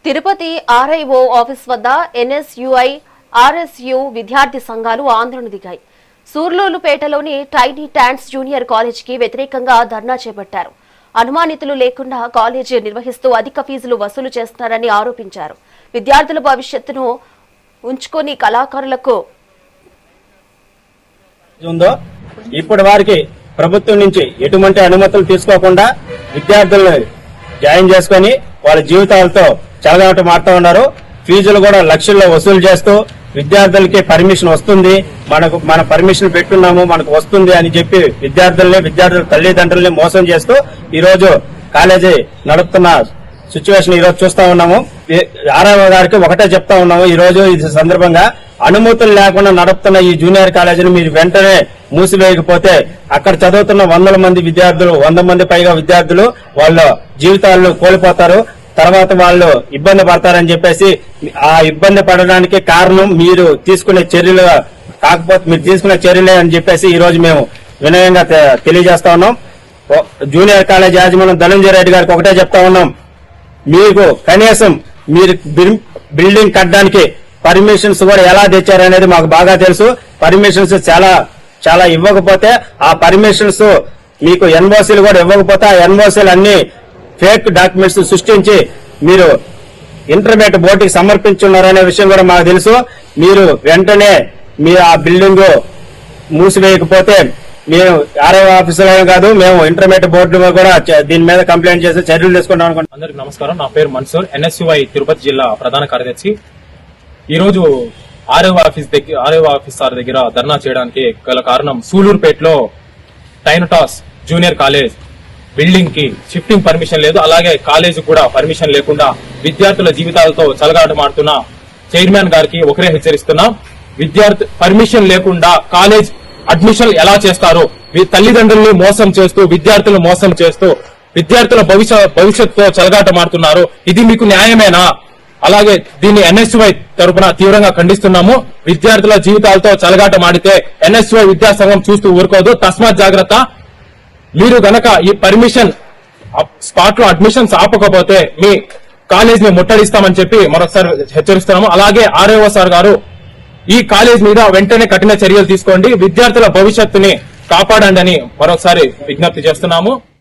Tirupati RIO office వద్ద NSUI RSU విద్యార్థి సంఘాలు ఆందోళన దిగాయి. సూర్లూరుపేటలోని టైనీ టాన్స్ జూనియర్ కాలేజీకి వ్యతిరేకంగా ధర్నా చేపట్టారు. అనుమానితులు లేకుండా కాలేజీ నిర్వహిస్తూ అధిక ఫీజులు వసూలు చేస్తున్నారని ఆరోపించారు. విద్యార్థుల భవిష్యత్తును ఉంచుకొని కళాకారులకు ఇప్పటి వారికి ప్రభుత్వం నుంచి ఎటువంటి అనుమతులు తీసుకోకుండా విద్యార్థులను జాయిన్ చేసుకుని వాళ్ళ జీవితాలతో చెలగాట మారుతూ ఉన్నారు. ఫీజులు కూడా లక్షల్లో వసూలు చేస్తూ విద్యార్థులకి పర్మిషన్ వస్తుంది, మన పర్మిషన్ పెట్టున్నాము మనకు వస్తుంది అని చెప్పి విద్యార్థుల తల్లిదండ్రుల్ని మోసం చేస్తూ ఈ రోజు కాలేజీ నడుపుతున్న సిచ్యువేషన్ ఈ రోజు చూస్తా ఉన్నాము. ఆర్ఐఓ గారికి ఒకటే చెప్తా ఉన్నాము, ఈ రోజు ఈ సందర్భంగా అనుమతులు లేకుండా నడుపుతున్న ఈ జూనియర్ కాలేజీని మీరు వెంటనే మూసివేయకపోతే అక్కడ చదువుతున్న 100 మంది విద్యార్థులు 100 మంది పైగా విద్యార్థులు వాళ్ళ జీవితాలను కోల్పోతారు. తర్వాత వాళ్ళు ఇబ్బంది పడతారని చెప్పేసి ఆ ఇబ్బంది పడడానికి కారణం మీరు తీసుకునే చర్యలు కాకపోతే మీరు తీసుకునే చర్యలే అని చెప్పేసి ఈ రోజు మేము వినయంగా తెలియజేస్తా ఉన్నాం. జూనియర్ కాలేజ్ యాజమాన్యం ధనంజయ రెడ్డి గారికి ఒకటే చెప్తా ఉన్నాం, మీకు కనీసం మీరు బిల్డింగ్ కట్టడానికి పర్మిషన్స్ కూడా ఎలా తెచ్చారనేది మాకు బాగా తెలుసు. పర్మిషన్స్ చాలా ఇవ్వకపోతే ఆ పర్మిషన్స్ మీకు ఎన్ఓసీలు కూడా ఇవ్వకపోతే ఆ ఎన్ఓసీలు అన్ని ఫేక్ డాక్యుమెంట్స్ సృష్టించి మీరు ఇంటర్మీడియట్ బోర్డుకి సమర్పించున్నారనే విషయం కూడా మాకు తెలుసు. మీరు వెంటనే మీరు ఆ బిల్డింగ్ మూసివేయకపోతే మేము ఆర్ఐఓ ఆఫీసులో కాదు, మేము ఇంటర్మీడియట్ బోర్డు కూడా దీని మీద కంప్లైంట్ చేసి చర్యలు తీసుకుంటాం అనుకుంటున్నాం. అందరికి నమస్కారం. నా పేరు మన్సూర్, ఎన్ఎస్యుఐ తిరుపతి జిల్లా ప్రధాన కార్యదర్శి. ఈ రోజు ఆర్ఐఓ ఆఫీసర్ దగ్గర ధర్నా చేయడానికి గల కారణం సూలూరుపేటలో టైనటాస్ జూనియర్ కాలేజ్ బిల్డింగ్ కి షిఫ్టింగ్ పర్మిషన్ లేదు, అలాగే కాలేజీ కూడా పర్మిషన్ లేకుండా విద్యార్థుల జీవితాలతో చెలగాటమాడుతున్న చైర్మన్ గారికి ఒకరే హెచ్చరిస్తున్నాం. విద్యార్థి పర్మిషన్ లేకుండా కాలేజ్ అడ్మిషన్ ఎలా చేస్తారు? తల్లిదండ్రుల్ని మోసం చేస్తూ విద్యార్థులను మోసం చేస్తూ విద్యార్థుల భవిష్యత్తుతో చెలగాటమాడుతున్నారు. ఇది మీకు న్యాయమేనా? అలాగే దీన్ని ఎన్ఎస్యుఐ తరపున తీవ్రంగా ఖండిస్తున్నాము. విద్యార్థుల జీవితాలతో చెలగాటమాడితే ఎన్ఎస్యుఐ విద్యాసంఘం చూస్తూ ఊరుకోదు. తస్మాత్ జాగ్రత్త. మీరు గనక ఈ పర్మిషన్ స్పాట్ లో అడ్మిషన్స్ ఆపకపోతే మీ కాలేజ్ ని ముట్టడిస్తామని చెప్పి మరొకసారి హెచ్చరిస్తున్నాము. అలాగే ఆర్ఐఓ సార్ గారు ఈ కాలేజ్ మీద వెంటనే కఠిన చర్యలు తీసుకోండి, విద్యార్థుల భవిష్యత్తుని కాపాడండి అని మరొకసారి విజ్ఞప్తి చేస్తున్నాము.